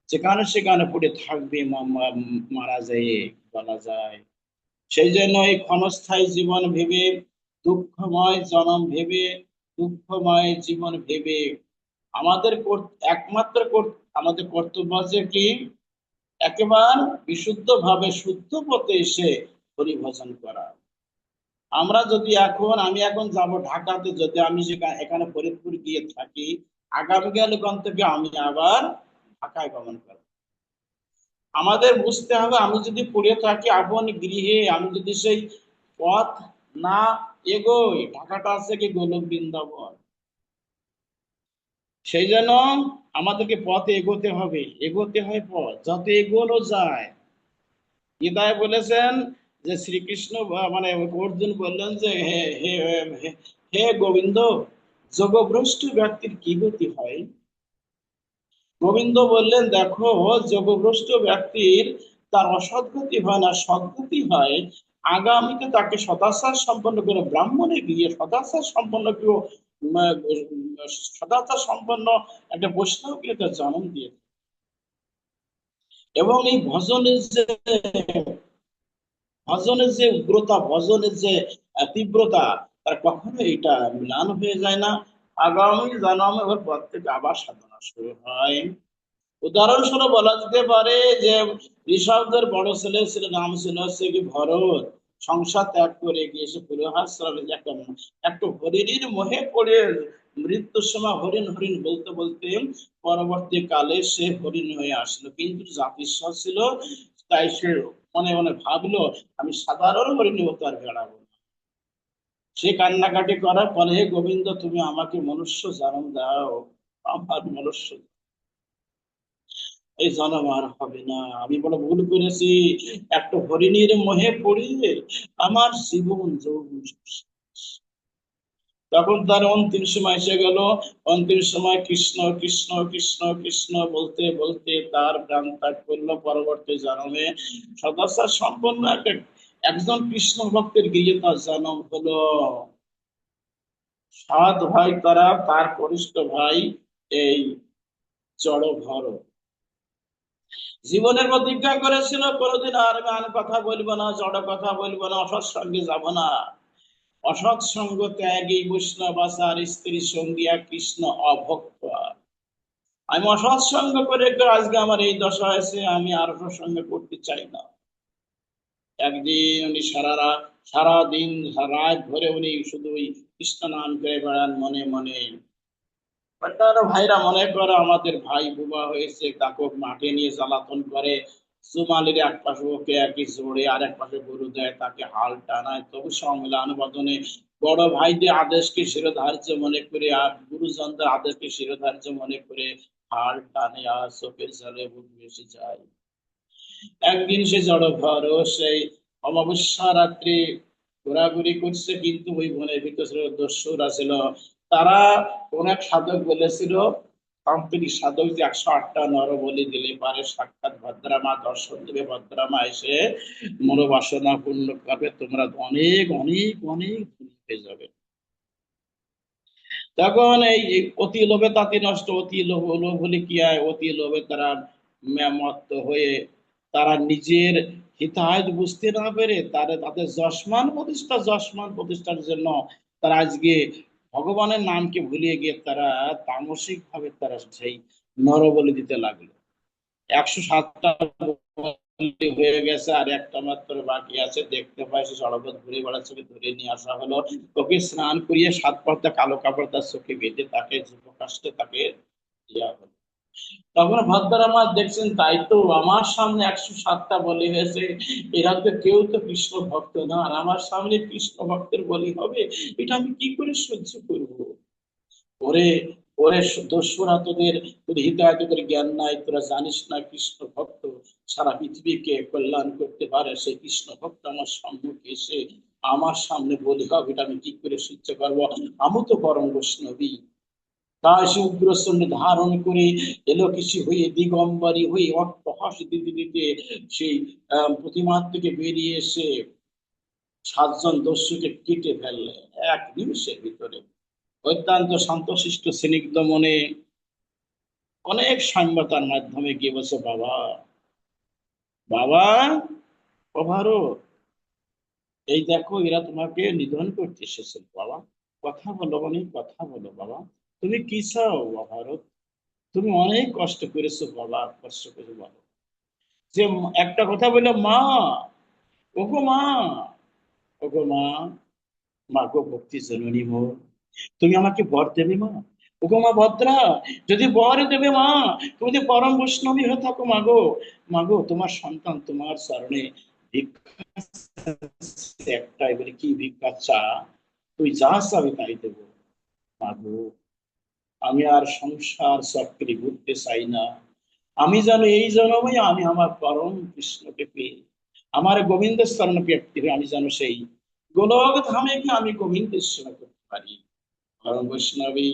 যেখানে সেখানে পড়ে থাকবে, মারা যায় বলা যায়। সেই জন্য এই ক্ষণস্থায়ী জীবন ভেবে, দুঃখময় জনম ভেবে, দুঃখময় জীবন ভেবে আমাদের একমাত্র আমাদের কর্তব্য আছে কি, একেবারে বিশুদ্ধ ভাবে শুদ্ধ পথে এসে হরিভজন করা। আমরা যদি এখন, আমি এখন যাব ঢাকাতে, যদি আমি এখানে ফরিদপুর গিয়ে থাকি, আগামীকাল ওখান থেকে আমি আবার ঢাকায় গমন করব। আমাদের বুঝতে হবে, আমি যদি পড়ে থাকি আপন গৃহে, আমি যদি সেই পথ না এগোই, ঢাকাটা আছে কি গোলক বৃন্দাবন। সেই জন্য আমাদেরকে পথে এগোতে হবে, এগোতে হয় পথ, যত এগোনো যায়। গীতায় বলেছেন যে শ্রীকৃষ্ণ মানে অর্জুন বললেন যে হে হে হে, হে গোবিন্দ, যোগভ্রষ্ট ব্যক্তির কি গতি হয়? গোবিন্দ বললেন, দেখো, যোগভ্রষ্ট ব্যক্তির তার অসদ্গতি হয় না, সদ্গতি হয়। আগামীতে তাকে সদাচার সম্পন্ন করে ব্রাহ্মণে গিয়ে সদাচার সম্পন্ন কেউ সদাচার সম্পন্ন একটা বৈষ্ণবকে তার জন্ম দিয়ে। এবং এই ভজনের যে উগ্রতা, ভজনের যে তীব্রতা, তার কখনো এটা ম্লান হয়ে যায় না। আগামী জন্মে ওর পর থেকে আবার সাধনা শুরু হয়। উদাহরণস্বরূপ বলা যেতে পারে যে ঋষভদের বড় ছেলে ছিল, নাম ছিল হচ্ছে কি ভরত। সংসার ত্যাগ করে গিয়েছে পুরোহাশ্রমে, একটা একটা হরিণীর মোহে পড়ে মৃত্যুর সময় হরিণ হরিণ বলতে বলতে পরবর্তীকালে সে হরিণ হয়ে আসলো, কিন্তু জাতিস্বর ছিল। তাই সে মনে মনে ভাবলো, আমি সাধারণ হরিণী হতে আর বেড়াবো না। সে কান্নাকাটি করার পরে, হে গোবিন্দ, তুমি আমাকে মনুষ্য জন্ম দাও, আমার মনুষ্য এই জন্ম আর হবে না, আমি বড় ভুল করেছি, একটা হরিণীর মোহে পড়িয়ে আমার জীবন যৌবন শেষ। তখন তার অন্তিম সময় এসে গেল। অন্তিম সময় কৃষ্ণ কৃষ্ণ কৃষ্ণ কৃষ্ণ বলতে বলতে তার প্রাণ ত্যাগ করলো। পরবর্তী জন্মে সদাচার সম্পন্ন একজন কৃষ্ণ ভক্তের গিয়ে তার জন্ম হলো। সাত ভাই তারা, তার কনিষ্ঠ ভাই এই জড় ভরত। জীবনের প্রতিজ্ঞা করেছিল, কোনোদিন আর গান কথা বলবো না, জড় কথা বলবো না, অসৎ সঙ্গে যাব না। অসৎ সঙ্গ ত্যাগী বৈষ্ণব আচার, স্ত্রী সঙ্গিয়া কৃষ্ণ অভক্ত। আমি অসৎ সঙ্গ করে আজকে আমার এই দশা হয়েছে, আমি আর অসৎ সঙ্গ করতে চাই না। একদিন উনি সারা দিন রাত ধরে উনি শুধু কৃষ্ণ নাম করে বেড়ান মনে মনে। ভাইরা মনে করো আমাদের ভাই বুবা হয়েছে, তাকে মাঠে নিয়ে জ্বালাতন করে, সুমালির এক পাশে ওকে একই জোড়ে, আর এক পাশে গরু দেয়, তাকে হাল টানায়, তবু সংমিলান বদনে বড় ভাইদের আদেশকে শিরোধার্য মনে করে আর গুরুজনদের আদেশকে শিরোধার্য মনে করে হাল টানে, আর চোখের জলে বুক ভেসে যায়। একদিন সে জড় ঘর সেই অমাবস্যা রাত্রি ঘোরাঘুরি করছে, কিন্তু ওই বনের ভিতর ছিল দস্যুরা ছিল। তারা কোন এক সাধক বলেছিল, তান্ত্রিক সাধক, যে 108টা নর বলি দিলে পারে সাক্ষাৎ ভদ্রামা দর্শন দেবে, ভদ্রামা এসে মনোবাসনা পূর্ণ করবে, তোমরা অনেক অনেক অনেক ধনী হয়ে যাবে। তখন এই অতি লোভে তাঁতি নষ্ট, অতি লোভ, লোভ হলে কি হয়, অতি লোভে তারা মত্ত হয়ে তারা নিজের হিতাহিত বুঝতে না পেরে তাদের যশমান প্রতিষ্ঠার জন্য তারা আজকে ভগবানের নামকে ভুলিয়ে গিয়ে তারা তামসিক ভাবে তারা সেই নরবলি দিতে লাগলো। 107টা হয়ে গেছে, আর একটা মাত্র বাকি আছে। দেখতে পাই সে সড়পথ ঘুরে বেড়াচ্ছে, ধরে নিয়ে আসা হলো। ওকে স্নান করিয়ে 7 পর্দা কালো কাপড় তার চোখে বেঁধে তাকে প্রকাশ্যে তাকে দেওয়া হলো। তখন ভদ্রমা দেখছেন তাই তো, আমার সামনে 107টা বলি হয়েছে, এরা তো কেউ তো কৃষ্ণ ভক্ত না, আর আমার সামনে কৃষ্ণ ভক্তের বলি হবে, এটা আমি কি করে সহ্য করব? ওরে, ওরে দস্যুরা, তোদের হিতাহিতের জ্ঞান নাই, তোরা জানিস না কৃষ্ণ ভক্ত সারা পৃথিবীকে কল্যাণ করতে পারে, সেই কৃষ্ণ ভক্ত আমার সম্মুখে এসে আমার সামনে বলি হবে, এটা আমি কি করে সহ্য করবো? আমি তো পরম বৈষ্ণবী। তাই সে উগ্রচণ্ডী ধারণ করে এলোকেশী হয়ে দিগম্বরী হয়ে অট্টহাস দিতে দিতে সেই প্রতিমা থেকে বেরিয়ে এসে 7জন দস্যুকে কেটে ফেললে এক নিমিষের ভিতরে। অত্যন্ত শান্তশিষ্ট স্নিগ্ধ মনে অনেক সাম্যতার মাধ্যমে গিয়ে বলছে, বাবা, বাবা, ও ভারত, এই দেখো এরা তোমাকে নিধন করতে এসেছে বাবা, কথা বলো, মানে কথা বলো বাবা, তুমি কি চাও ভারত? তুমি অনেক কষ্ট করেছো বাবা, কষ্ট করে বলো। যে একটা কথা বললো, মা, ওগো মা, ওগো মা, মা গো ভক্তি জননী মোর, তুমি আমাকে বর দেবে মা? ওগো মা ভদ্রা, যদি বর দেবে মা, তুমি যদি পরম বৈষ্ণবী হয়ে থাকো মা গো, মা গো তোমার সন্তান তোমার চরণে ভিক্ষা চাচ্ছে, একটাই বলে, কি ভিক্ষা চা? তুই যা চাবি তাই দেবো মা গো। আমি আর সংসার চক্রে ঘুরতে চাই না, আমি যেন এই জন্মে আমি আমার পরম কৃষ্ণকে পেয়ে, আমার গোবিন্দের চরণ প্রাপ্তি হয়ে আমি যেন সেই গোলক ধামে গিয়ে আমি গোবিন্দের সেবা করতে পারি। পরম বৈষ্ণবী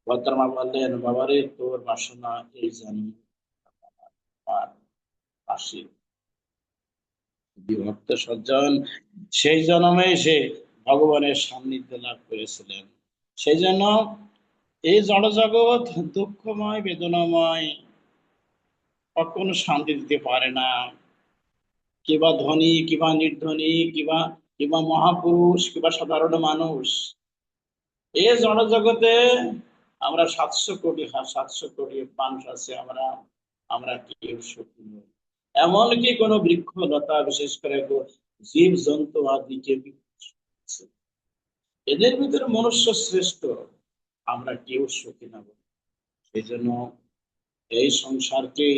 ভদ্রমা বললেন, বাবারে তোর বাসনা এই জানি আর আসে, বিভক্ত সজ্জন সেই জন্মে সে ভগবানের সান্নিধ্য লাভ করেছিলেন। সেই জন্য এই জড়জগৎ দুঃখময় বেদনাময়, কখনো শান্তি দিতে পারে না। কিবা ধনী, কিবা নির্ধনী, কিবা কিবা মহাপুরুষ, কিবা সাধারণ মানুষ, এই জড়জগতে আমরা 700 কোটি, 700 কোটি মানুষ আছে, আমরা আমরা কেউ সুখী নই। এমনকি কোনো বৃক্ষ লতা, বিশেষ করে জীব জন্তু আদি কেউ সুখী আছে। এদের ভিতরে মনুষ্য শ্রেষ্ঠ, আমরা কেউ সুখী না। সেই জন্য এই সংসারকে,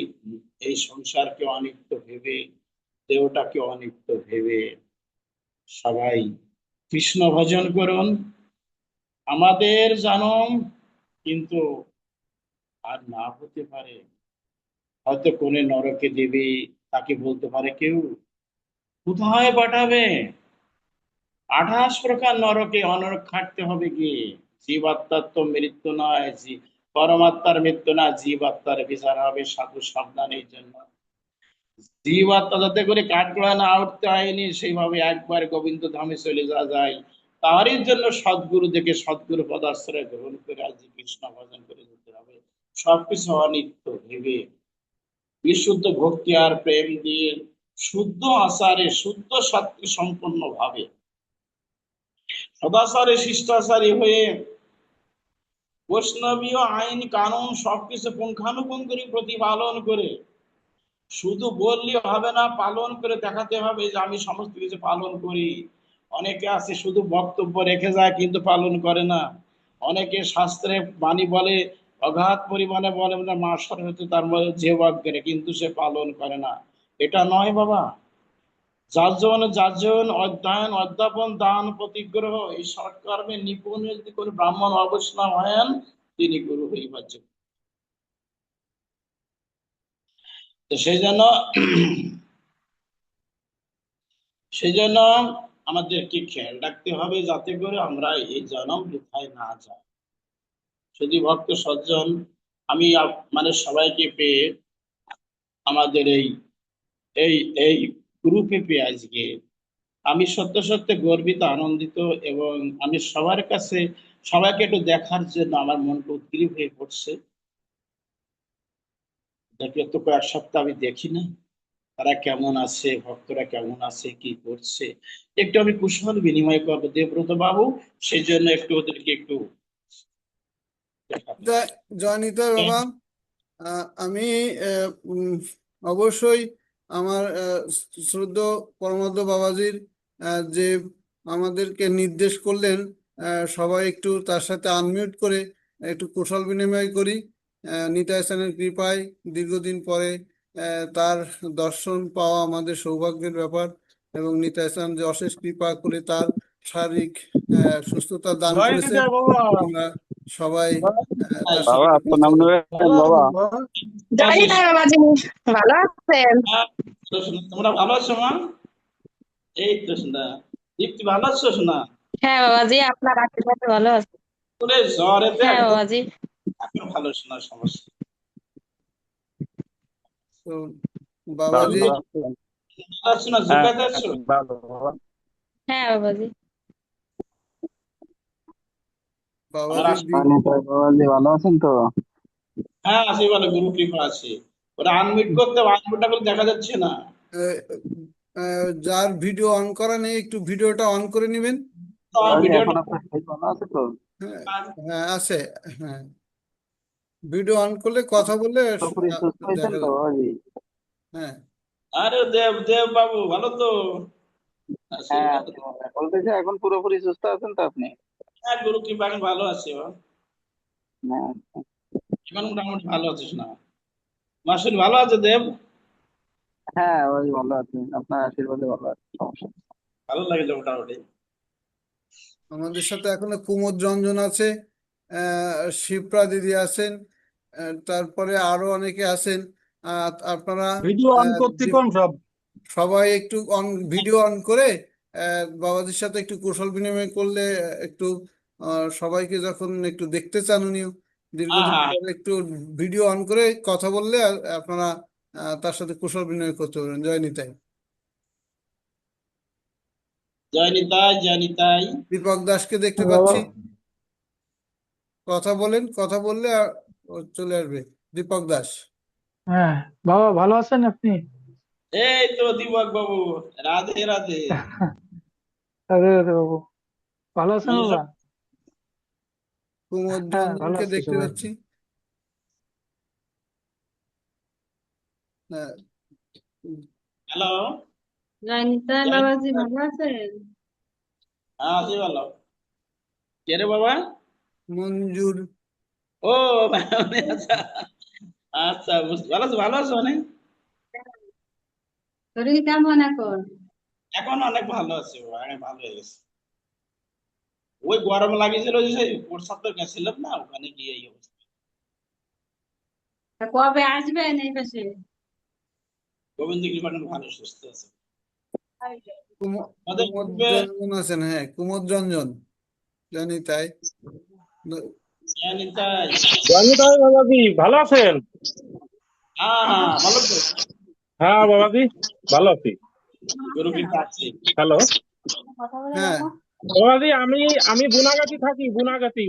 এই সংসারকে অনিত্য ভেবে, দেহটাকে অনিত্য ভেবে সবাই কৃষ্ণ ভজন করুন। আমাদের জনম কিন্তু আর না হতে পারে, হয়তো কোনে নরকে দেবে, তাকে বলতে পারে কেউ, কোথায় পাঠাবে? 28 প্রকার নরকে অনরক খাটতে হবে গিয়ে। জীবাত্মার তো মৃত্যু নয়, পরমাত্মার মৃত্যু না, জীবাত্মার বিচার হবে, সাধু সাবধান। এই জন্য জীবাত্মা যাতে করে কাঠগড়া না উঠতে হয়নি, সেইভাবে একবার গোবিন্দ ধামে চলে যাওয়া যায়, তারই জন্য সদ্গুরু দেখে সদ্গুরু পদাশ্রয় গ্রহণ করে আজ কৃষ্ণ ভজন করে যেতে হবে। সবকিছু অনিত্য ভেবে বিশুদ্ধ ভক্তি আর প্রেম দিয়ে শুদ্ধ আচারে শুদ্ধ সত্য সম্পন্ন ভাবে সদাচারে শিষ্টাচারী হয়ে বৈষ্ণবীয় আইন কানুন সবকিছু পুঙ্খানুপুঙ্খভাবে প্রতিপালন করে, শুধু বললে হবে না, পালন করে দেখাতে হবে যে আমি সমস্ত কিছু পালন করি। অনেকে আছে শুধু বক্তব্য রেখে যায় কিন্তু পালন করে না। অনেকে শাস্ত্রে বাণী বলে, অগাধ পরিমাণে বলে, মানে মা সরস্বতী তার মধ্যে যে করে, কিন্তু সে পালন করে না। এটা নয় বাবা। যাজন যাজন অধ্যয়ন অধ্যাপন দান প্রতিগ্রহ এই সৎকর্মে নিপুণ হয়ে যদি কোনো ব্রাহ্মণ অবৈষ্ণব হন, তিনি গুরু হইবার যোগ্য। তো সেই জন্য সেই জন্য আমাদেরকে খেয়াল রাখতে হবে যাতে করে আমরা এই জনম বৃথায় না যাই। যদি ভক্ত সজ্জন, আমি মানে সবাইকে পেয়ে, আমাদের এই এই এই গ্রুপে পেয়ে আজকে আমি সত্য সত্য গর্বিত, আনন্দিত, এবং আমি সবার কাছে সবাইকে একটু দেখার জন্য আমার মনটা উদ্গ্রীব হয়ে পড়ছে। দেখে তো কয়েক সপ্তাহ আমি দেখি না, তারা কেমন আছে, ভক্তরা কেমন আছে, কি করছে, একটু আমি কুশল বিনিময় করবো দেবব্রত বাবু। সেই জন্য একটু ওদেরকে একটু দেখাতে জয় জয় নিতাই বাবা। আমি অবশ্যই আমার শ্রদ্ধেয় পরমাদ্য বাবাজির যে আমাদেরকে নির্দেশ করলেন, সবাই একটু তার সাথে আনমিউট করে একটু কুশল বিনিময় করি। নিতাই স্যারের কৃপায় দীর্ঘদিন পরে তার দর্শন পাওয়া আমাদের সৌভাগ্যের ব্যাপার, এবং নিতাই স্যার যে অশেষ কৃপা করে তার শারীরিক সুস্থতা দান জয় করেছেন। নিতাই বাবা। আমরা সবাই তার বাবা সাথে আপনার কথা নাম বলি। নেবেন বাবা? জয় নিতাই বাবাজি, ভালো আছেন? তোমরা ভালো আছো মা? এই তো শোনা, দীপ্তি ভালো আছো শোনা? হ্যাঁ বাবাজি, আপনার আশীর্বাদে ভালো আছে। তোরে জ্বরেতে হ্যাঁ একদম বাবাজি। এখন ভালো শোনা সমস্যা। তো বাবাজি, ভালো আছেন? ভালো আছো না? হ্যাঁ জুকাতে আছো? ভালো বাবা। হ্যাঁ বাবাজি। আমার বাবাজি নিতাই বাবাজি ভালো আছেন তো? হ্যাঁ আছি, বলে গুরু কৃপা আছে। ওরা আনমিট করতে আনমিটটা করে দেখা যাচ্ছে না। আহ, যার ভিডিও অন করা নেই একটু ভিডিওটা অন করে নেবেন। তো বাবাজি ভিডিওটা এখন আপনার শরীর ভালো আছে তো? হ্যাঁ, হ্যাঁ আছে। হ্যাঁ, ভিডিও অন করলে কথা বললে পুরোপুরি সুস্থ হয়েছেন দেখা তো যাবে। বাবাজি? হ্যাঁ, আরে দেব দেব বাবু ভালো তো? হ্যাঁ আশীর্বাদ। আছি বাবা। বলতেছি এখন পুরোপুরি সুস্থ আছেন তো আপনি? হ্যাঁ গুরু কৃপা এখন ভালো আছে ও। হ্যাঁ এখন মোটামুটি ভালো আছিস না? মাসুর ভালো আছে দেব? হ্যাঁ ওই ভালো আছি, আপনার আশীর্বাদে ভালো আছে, সমস্যা নেই। ভালো লাগে যে মোটামুটি। আমাদের সাথে এখনো কুমোদ রঞ্জন আছে, শিপ্রা দিদি আছেন, তারপরে আরো অনেকে আছেন। আপনারা ভিডিও অন আহ, করতে যে- কোন সব? সবাই একটু ভিডিও অন করে বাবাজির সাথে একটু কুশল বিনিময় করলে একটু সবাইকে যখন একটু দেখতে চান উনিও হ্যাঁ দীর্ঘদিন হ্যাঁ পরে একটু ভিডিও অন করে কথা বললে আপনারা তার সাথে কুশল বিনিময় করতে পারবেন। জয় নিতাই। জয় নিতাই, জয় নিতাই। দীপক দাসকে দেখতে বাবা। পাচ্ছি, কথা বলেন, কথা বললে ও চলে আসবে। দীপক দাস। হ্যাঁ বাবা, ভালো আছেন আপনি? এই তো দীপক বাবু, রাধে রাধে। আরে আরে বাবু, ভালো আছেন এইসব বাবা? কুমোদ হ্যাঁ ভালো রঞ্জনকে আছি দেখতে সবাই। পাচ্ছি। হ্যাঁ, হ্যালো। জয় নিতাই জয় বাবাজি, নিতাই। ভালো আছেন? হ্যাঁ আছি ভালো। কে রে বাবা? মঞ্জুর। ও আচ্ছা আচ্ছা, ভালো আছো, ভালো আছো অনেক? শরীর কেমন এখন? এখন অনেক ভালো আছে বাবা, অনেক ভালো হয়ে গেছে। ওই গরম লাগিয়েছিল যে সেই প্রসাদ তো গেছিলাম না, ওখানে গিয়ে এই অবস্থা। তা কবে আসবেন এই পাশে? গোবিন্দ কৃপা এখন ভালো সুস্থ আছে। আমাদের কুমোদ গ্রুপে রঞ্জন আছেন, হ্যাঁ কুমোদ রঞ্জন, জানি তাই। জয় নিতাই। জয় নিতাই বাবাজি, ভালো আছেন? হ্যাঁ হ্যাঁ ভালো তো। হ্যাঁ বাবাজি, ভালো আছি। গুরু কৃপা আছে। হ্যালো কথা বলে হ্যাঁ, দেখো। বাবাজি, আমি বুনাগাতি থাকি, বুনাগাতি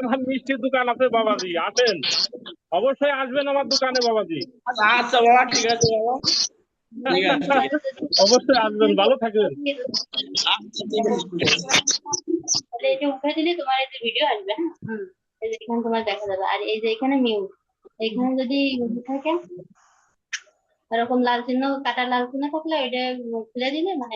আমার মিষ্টির দোকান আছে বাবাজি, আসেন, অবশ্যই আসবেন আমার দোকানে বাবাজি। আচ্ছা আচ্ছা বাবা, ঠিক আছে বাবা, ঠিক আছে ঠিক আছে। অবশ্যই আসবেন, ভালো থাকবেন। আচ্ছা ঠিক আছে ঠিক আছে। তাহলে এটা উঠে দিলে তোমার এই যে ভিডিও আসবে। হ্যাঁ, এই যে এখানে তোমার দেখা যাবে, আর এই যে এখানে মিউট, এখানে যদি থাকে এরকম লাল চিহ্ন, কাটা লাল চিহ্ন থাকলে ওইটা খুলে দিলে মানে